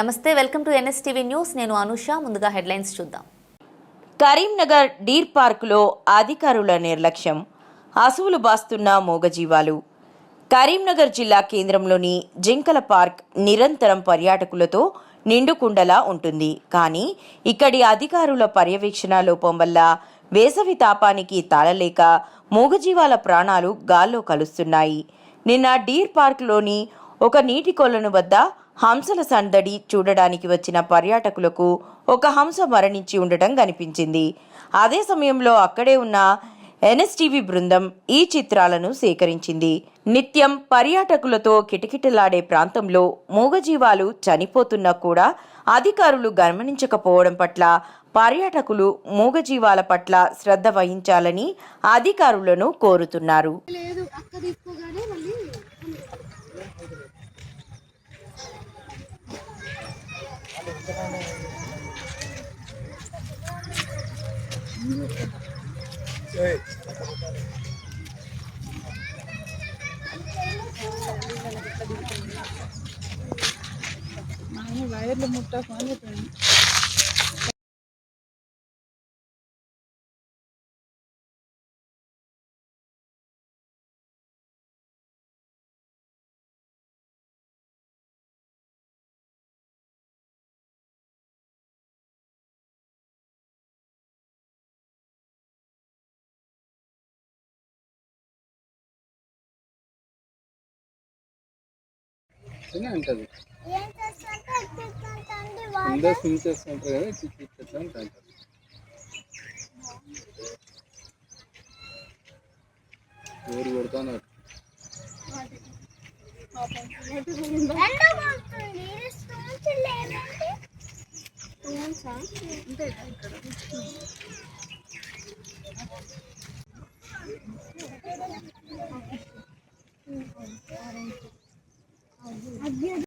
నమస్తే, welcome to NSTV news. నేను అనుష. ముందుగా హెడ్లైన్స్ చూద్దాం. కరీంనగర్ డీర్ పార్కులో అధికారుల నిర్లక్ష్యం, అసువులు బాస్తున్న మూగజీవాలు. కరీంనగర్ జిల్లా కేంద్రంలోని జింకల పార్క్ నిరంతరం పర్యాటకులతో నిండుకుండలా ఉంటుంది. కానీ ఇక్కడి అధికారుల పర్యవేక్షణ లోపం వల్ల వేసవి తాపానికి తాళలేక మూగజీవాల ప్రాణాలు గాల్లో కలుస్తున్నాయి. నిన్న డీర్ పార్క్లోని ఒక నీటి కొలను వద్ద హంసల సందడి చూడడానికి వచ్చిన పర్యాటకులకు ఒక హంస మరణించి ఉండటం కనిపించింది. అదే సమయంలో అక్కడే ఉన్న ఎన్ఎస్టీవీ బృందం ఈ చిత్రాలను సేకరించింది. నిత్యం పర్యాటకులతో కిటకిటలాడే ప్రాంతంలో మూగజీవాలు చనిపోతున్నా కూడా అధికారులు గమనించకపోవడం పట్ల పర్యాటకులు మూగజీవాల పట్ల శ్రద్ధ వహించాలని అధికారులను కోరుతున్నారు. వైర్లు ముట్టని అంటది అందరూ స్విమ్ చేస్తుంటారు కదా, ఎట్లా అంటారు. ఎవరు కొడుతున్నారు?